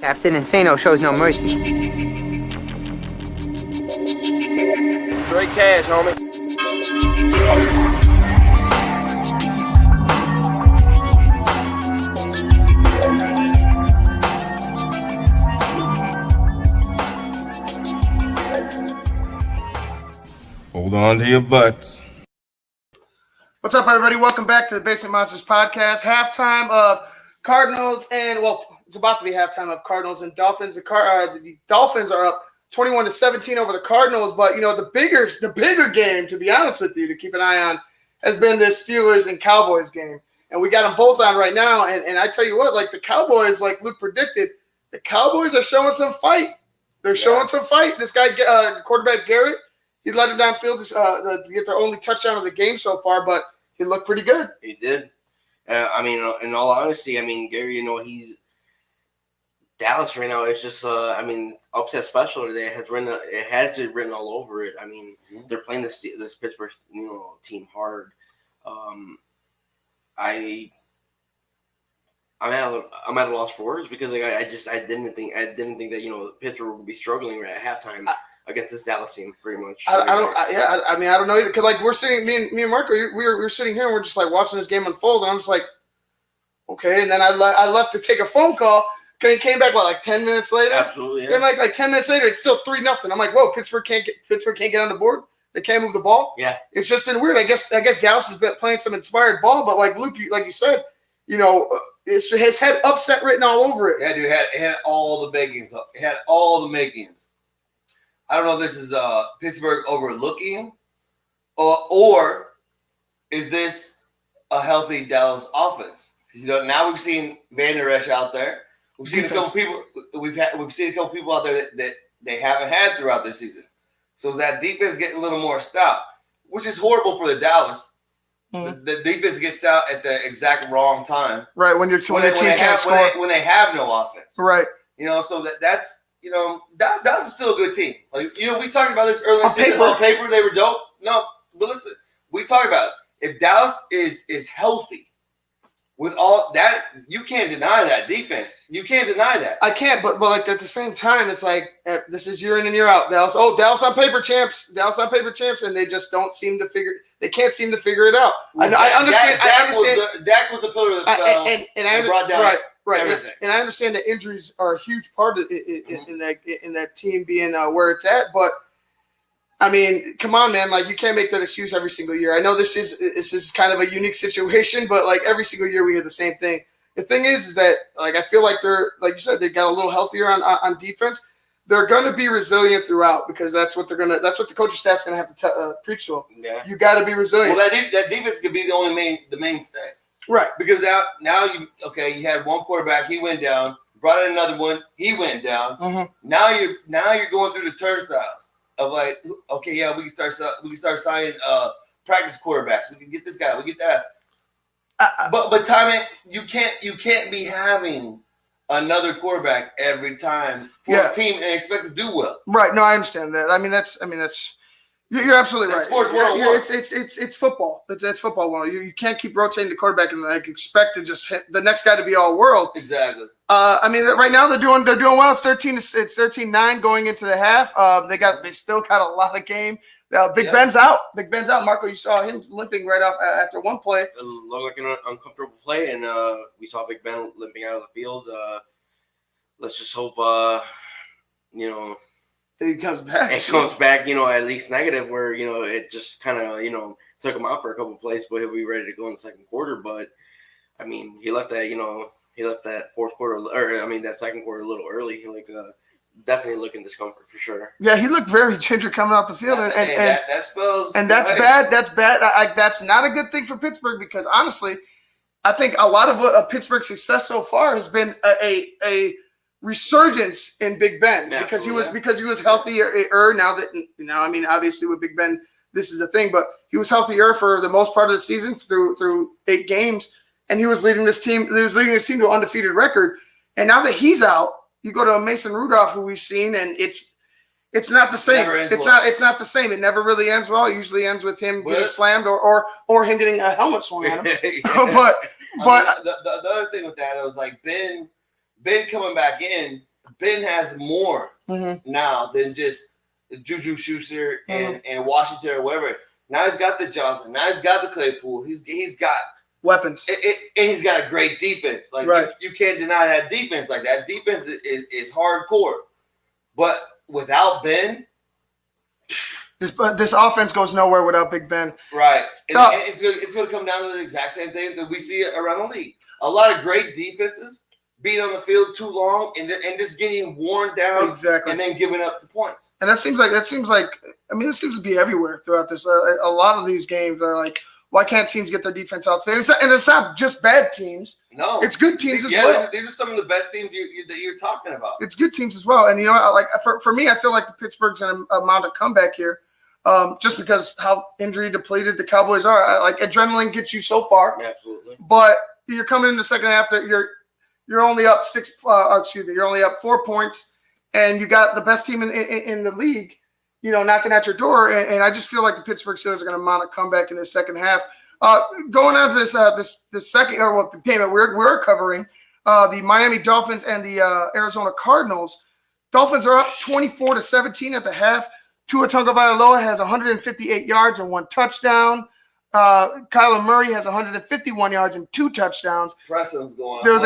Captain Insano shows no mercy. Straight cash, homie. Hold on to your butts. What's up, everybody? Welcome back to the Basement Monsters podcast. Halftime of Cardinals and, well, it's about to be halftime of Cardinals and Dolphins. The Dolphins are up 21-17 over the Cardinals, but, you know, the bigger game, to be honest with you, to keep an eye on, has been this Steelers and Cowboys game. And we got them both on right now, and I tell you what, like the Cowboys, like Luke predicted, the Cowboys are showing some fight. They're showing some fight. This guy, quarterback Garrett, he led him downfield to get their only touchdown of the game so far, but he looked pretty good. He did. I mean, in all honesty, I mean, Gary, you know, he's Dallas right now. It's just, upset special today has it written all over it. I mean, they're playing this Pittsburgh, team hard. I'm at a loss for words because I didn't think that Pittsburgh would be struggling right at halftime against this Dallas team, pretty much. I don't know either. Cause like we're sitting, me and Marco, we were sitting here and we're just like watching this game unfold, and I'm just like, okay. And then I left to take a phone call. Came back like 10 minutes later. Absolutely. Yeah. Then like 10 minutes later, it's still 3-0. I'm like, whoa, Pittsburgh can't get on the board. They can't move the ball. Yeah. It's just been weird. I guess Dallas has been playing some inspired ball, but like Luke, like you said, his head upset written all over it. Yeah, dude, it had all the makings. It had all the makings. I don't know if this is Pittsburgh overlooking, or is this a healthy Dallas offense? Now we've seen Van Der Esch out there. We've seen a couple people. We've seen a couple people out there that they haven't had throughout this season. So is that defense getting a little more stout, which is horrible for the Dallas. Mm-hmm. The defense gets stout at the exact wrong time. Right, when your team can't score. When they have no offense. Right. So that's Dallas is still a good team. Like, we talked about this earlier. On paper, they were dope. No, but listen, we talked about it. If Dallas is healthy, with all that, you can't deny that defense. You can't deny that. I can't, but like at the same time, it's like this is year in and year out. Dallas on paper champs. Dallas on paper champs, and they just don't seem to figure. They can't seem to figure it out. Well, I understand. Dak was the pillar that fell and brought down everything. And I understand that injuries are a huge part of in that team being where it's at, but. I mean, come on, man! Like you can't make that excuse every single year. I know this is kind of a unique situation, but like every single year we hear the same thing. The thing is that like I feel like they're like you said they got a little healthier on defense. They're going to be resilient throughout because that's what the coaching staff's going to have to preach to them. Yeah. You got to be resilient. Well, that defense could be the mainstay, right? Because now you had one quarterback, he went down. Brought in another one, he went down. Mm-hmm. Now you're going through the turnstiles. Of like, okay, yeah, we can start signing practice quarterbacks. We can get this guy. We get that. But timing, you can't be having another quarterback every time for a team and expect to do well. Right. No, I understand that. I mean that's you're absolutely right. Sports 101. It's football. It's football. Well, you can't keep rotating the quarterback and like expect to just hit the next guy to be all world. Exactly. I mean, right now they're doing well. It's 13-9 going into the half. They still got a lot of game. Big Ben's out. Marco, you saw him limping right off after one play. It looked like an uncomfortable play, and we saw Big Ben limping out of the field. Let's just hope he comes back. It comes back, at least negative, where it just kind of took him out for a couple of plays, but he'll be ready to go in the second quarter. But I mean, he left that fourth quarter, that second quarter a little early. Definitely looking discomfort for sure. Yeah, he looked very ginger coming out the field, and that spells. And that's bad. That's bad. That's not a good thing for Pittsburgh because honestly, I think a lot of Pittsburgh's success so far has been a resurgence in Big Ben because he was healthier. Now obviously with Big Ben, this is a thing, but he was healthier for the most part of the season through 8 games. And he was leading this team. He was leading his team to an undefeated record. And now that he's out, you go to Mason Rudolph, who we've seen, and it's not the same. It's not the same. It never really ends well. It usually ends with him getting slammed or him getting a helmet swung at him. But the other thing with that, it was like Ben coming back in Ben has more now than just Juju Schuster and Washington or whatever. Now he's got the Johnson. Now he's got the Claypool. He's got weapons, and he's got a great defense. Like you can't deny that defense. Like that defense is hardcore. But without Ben, this offense goes nowhere without Big Ben. Right. And it's going to come down to the exact same thing that we see around the league. A lot of great defenses being on the field too long and just getting worn down and then giving up the points. And it seems to be everywhere throughout this. A lot of these games are like, why can't teams get their defense out there? And it's not just bad teams. No. It's good teams as well. These are some of the best teams that you're talking about. It's good teams as well. And, you know, like for me, I feel like the Pittsburgh's going to mount a comeback here just because how injury depleted the Cowboys are. Like adrenaline gets you so far. Absolutely. But you're coming in the second half that you're only up you're only up 4 points, and you got the best team in the league, you know, knocking at your door. And I just feel like the Pittsburgh Steelers are going to mount a comeback in the second half. Going on to this second, the game that we're covering, the Miami Dolphins and the Arizona Cardinals. Dolphins are up 24-17 at the half. Tua Tagovailoa has 158 yards and 1 touchdown. Kyler Murray has 151 yards and 2 touchdowns. Preston's going on. There was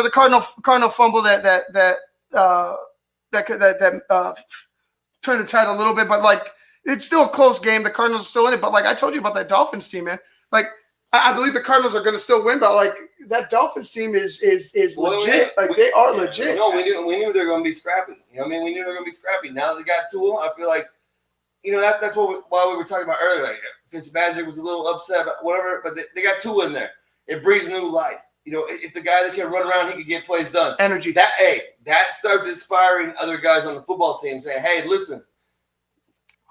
a Cardinal fumble that turned the tide a little bit, but like it's still a close game. The Cardinals are still in it, but like I told you about that Dolphins team, man. Like I believe the Cardinals are going to still win, but like that Dolphins team is legit. They are legit. No, we knew they were going to be scrappy. You know what I mean? We knew they were going to be scrappy. Now they got Tua. I feel like, you know, that's why we were talking about earlier. Like, Fitzmagic was a little upset about whatever, but they got Tua in there. It breathes new life. You know, it's a guy that can run around. He can get plays done. Energy. That starts inspiring other guys on the football team, saying, "Hey, listen,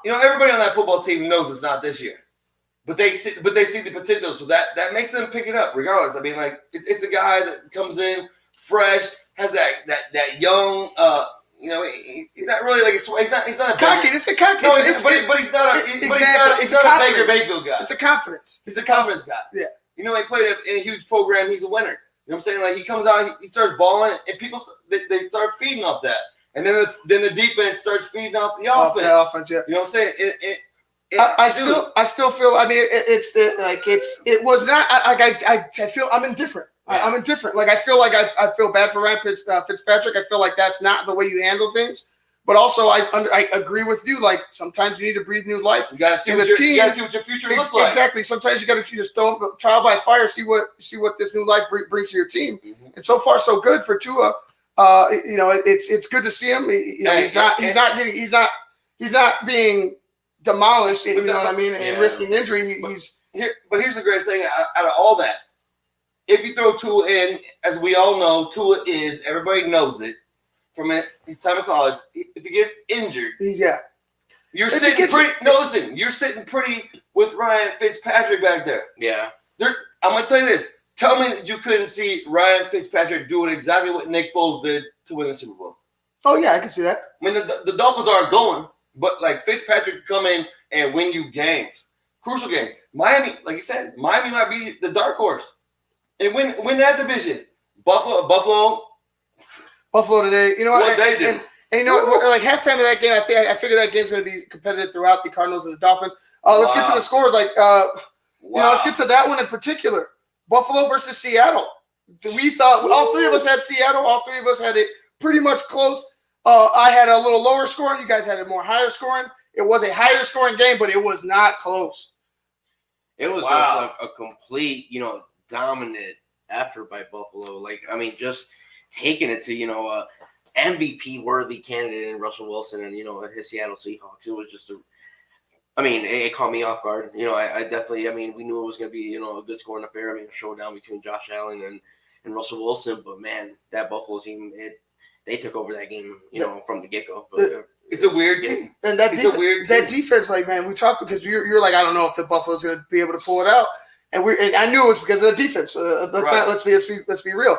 you know, everybody on that football team knows it's not this year, but they see the potential. So that makes them pick it up, regardless. I mean, like it's a guy that comes in fresh, has that young." You know, he's not really like he's not a cocky. It's a cocky. No, but he's not a Baker Mayfield guy. It's a confidence. He's a confidence guy. Yeah. You know, he played in a huge program. He's a winner. You know what I'm saying? Like he comes out, he starts balling, and people they start feeding off that, and then the defense starts feeding off the offense. Yeah. You know what I'm saying? I still feel. I mean, it was not. I feel I'm indifferent. Yeah. I'm indifferent. Like I feel bad for Ryan Fitzpatrick. I feel like that's not the way you handle things. But also, I agree with you. Like sometimes you need to breathe new life. You got to see what your future looks like. Exactly. Sometimes you got to just don't trial by fire. See what this new life brings to your team. Mm-hmm. And so far, so good for Tua. You know, it's good to see him. You know, he's not being demolished. You know what I mean? And risking injury. But here's the greatest thing out of all that. If you throw Tua in, as we all know, Tua is, everybody knows it from his time in college. If he gets injured, you're sitting pretty. No, listen, you're sitting pretty with Ryan Fitzpatrick back there. Yeah. I'm going to tell you this. Tell me that you couldn't see Ryan Fitzpatrick doing exactly what Nick Foles did to win the Super Bowl. Oh, yeah, I can see that. I mean, the Dolphins aren't going, but like Fitzpatrick come in and win you games. Crucial game. Miami, like you said, Miami might be the dark horse. And win that division. Buffalo today. You know what they do. And you know, like halftime of that game, I figure that game's going to be competitive throughout the Cardinals and the Dolphins. Let's get to the scores. Like, you know, let's get to that one in particular. Buffalo versus Seattle. We thought all three of us had Seattle. All three of us had it pretty much close. I had a little lower scoring. You guys had a more higher scoring. It was a higher scoring game, but it was not close. It was just a complete, you know, dominant effort by Buffalo. Like, I mean, just taking it to, you know, MVP worthy candidate in Russell Wilson and, you know, his Seattle Seahawks. It was just it caught me off guard. You know, I definitely, we knew it was going to be, you know, a good scoring affair. I mean, a showdown between Josh Allen and Russell Wilson. But, man, that Buffalo team, they took over that game, you know, from the get-go. It's a weird team. And that defense, like, man, we talked because you're like, I don't know if the Buffalo's going to be able to pull it out. And I knew it was because of the defense. Let's be real.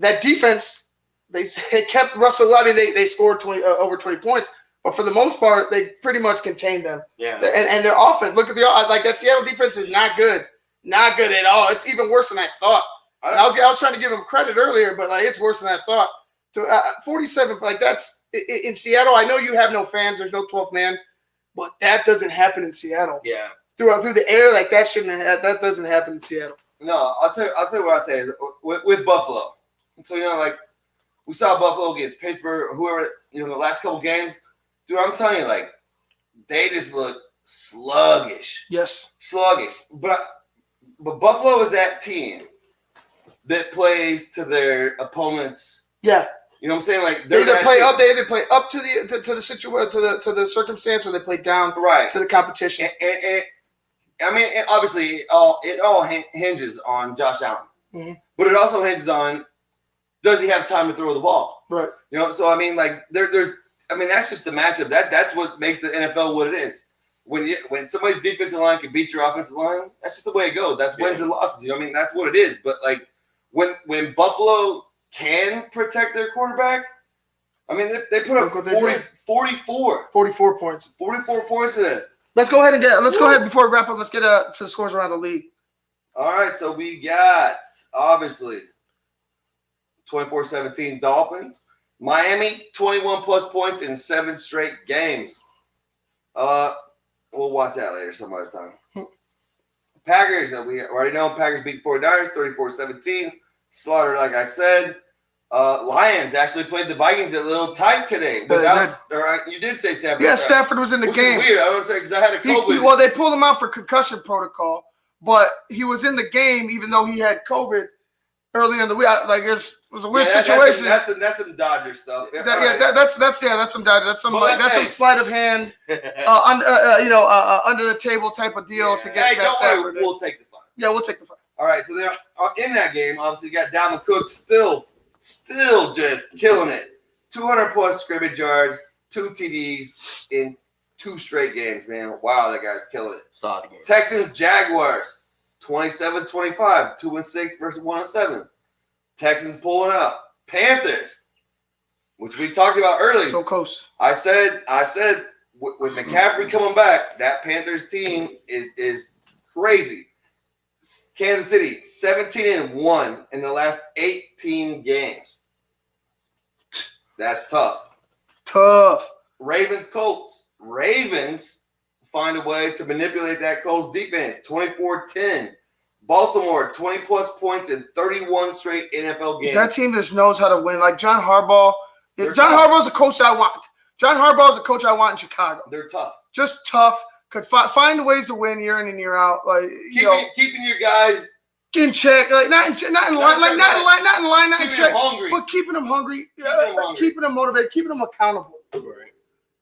That defense, they kept Russell. I mean, they scored over 20 points, but for the most part, they pretty much contained them. Yeah. And their offense. Look at that Seattle defense is not good at all. It's even worse than I thought. I was trying to give them credit earlier, but like it's worse than I thought. 47, like that's in Seattle. I know you have no fans. There's no 12th man, but that doesn't happen in Seattle. Yeah. Through the air, like that that doesn't happen in Seattle. No, I'll tell you what I say is with Buffalo. So like we saw Buffalo against Pittsburgh or whoever, the last couple games. Dude, I'm telling you, like they just look sluggish. Yes. Sluggish. But Buffalo is that team that plays to their opponents. Yeah. You know what I'm saying? Like they either play up to the situation to the circumstance, or they play down to the competition. And I mean, obviously, it all hinges on Josh Allen, but it also hinges on does he have time to throw the ball? Right. So I mean, like that's just the matchup. That's what makes the NFL what it is. When somebody's defensive line can beat your offensive line, that's just the way it goes. That's wins and losses. That's what it is. But like when Buffalo can protect their quarterback, I mean they put up 44 points. 44 points in it. Let's go ahead before we wrap up. Let's get to the scores around the league. All right, so we got obviously 24-17 Dolphins. Miami 21 plus points in 7 straight games. We'll watch that later some other time. Packers, we already know Packers beat 49ers 34-17. Slaughtered, like I said. Lions actually played the Vikings a little tight today. You did say Stafford. Yeah, Stafford was in the game. Is weird. I don't say because I had a COVID. They pulled him out for concussion protocol, but he was in the game even though he had COVID early in the week. Like it was a weird situation. That's some Dodger stuff. That's some Dodger. That's some sleight of hand, under the table type of deal to get that Stafford. We'll take the fight. Yeah, we'll take the fight. All right, so in that game, obviously you got Dalvin Cook still just killing it. 200 plus scrimmage yards, 2 TDs in 2 straight games, man. Wow, that guy's killing it. Solid game. Texans, Jaguars, 27-25, 2-6 versus 1-7. Texans pulling up. Panthers, which we talked about earlier. So close. I said with McCaffrey coming back, that Panthers team is crazy. Kansas City, 17-1 in the last 18 games. That's tough. Ravens, Colts. Ravens find a way to manipulate that Colts defense. 24-10. Baltimore, 20-plus points in 31 straight NFL games. That team just knows how to win. Like John Harbaugh. John Harbaugh's a coach I want. John Harbaugh's a coach I want in Chicago. They're tough. Just tough. Could find ways to win year in and year out. Like keeping your guys in check, like not in line, not in check, hungry. but keeping them hungry, keeping them motivated, keeping them accountable. Right.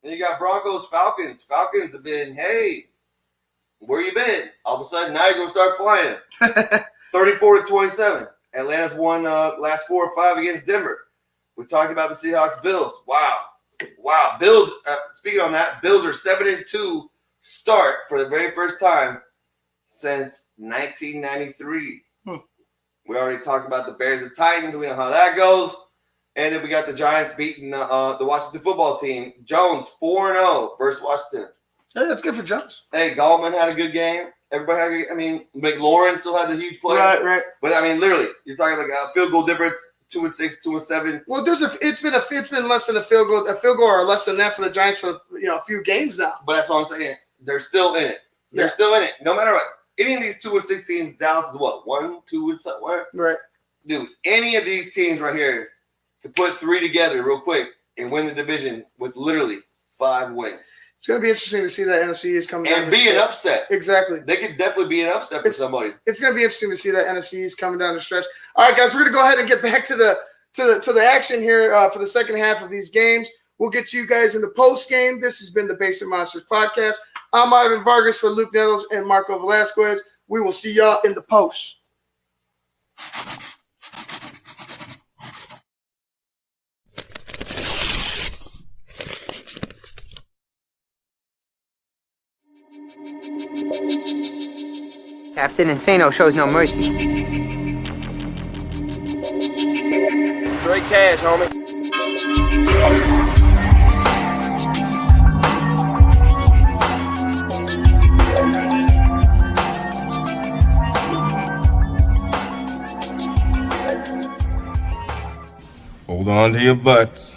And you got Broncos, Falcons. Falcons have been, hey, where you been? All of a sudden, now you're gonna start flying. 34-27. Atlanta's won last 4 or 5 against Denver. We talked about the Seahawks, Bills. Wow. Bills. Speaking on that, Bills are 7-2. Start for the very first time since 1993. We already talked about the Bears and Titans. We know how that goes. And then we got the Giants beating the Washington football team. Jones 4-0 versus Washington. Hey, that's good for Jones. Hey, Gallman had a good game. Everybody had a good, I mean, McLaurin still had the huge play. Right. But I mean, literally, you're talking like a field goal difference. 2-6, 2-7. Well, it's been less than a field goal or less than that for the Giants for a few games now. But that's what I'm saying. They're still in it. They're still in it. No matter what. Any of these 2-6 teams, Dallas is what? 1, 2, and something. Right. Dude, any of these teams right here can put 3 together real quick and win the division with literally 5 wins. It's going to be interesting to see that NFC East coming down. And be an upset. Exactly. They could definitely be an upset for somebody. It's going to be interesting to see that NFC East coming down the stretch. All right, guys, we're going to go ahead and get back to the action here for the second half of these games. We'll get you guys in the post game. This has been the Basic Monsters podcast. I'm Ivan Vargas for Luke Nettles and Marco Velasquez. We will see y'all in the post. Captain Insano shows no mercy. Straight cash, homie. Hold on to your butts.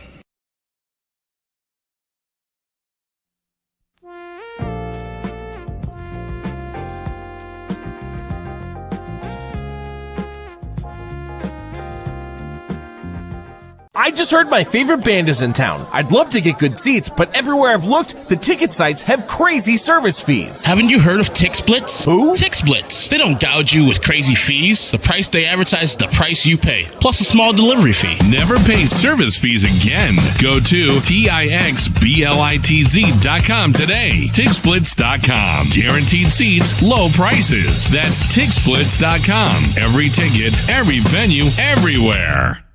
I just heard my favorite band is in town. I'd love to get good seats, but everywhere I've looked, the ticket sites have crazy service fees. Haven't you heard of TixBlitz? Who? TixBlitz. They don't gouge you with crazy fees. The price they advertise is the price you pay, plus a small delivery fee. Never pay service fees again. Go to TixBlitz.com today. TixBlitz.com. Guaranteed seats, low prices. That's TixBlitz.com. Every ticket, every venue, everywhere.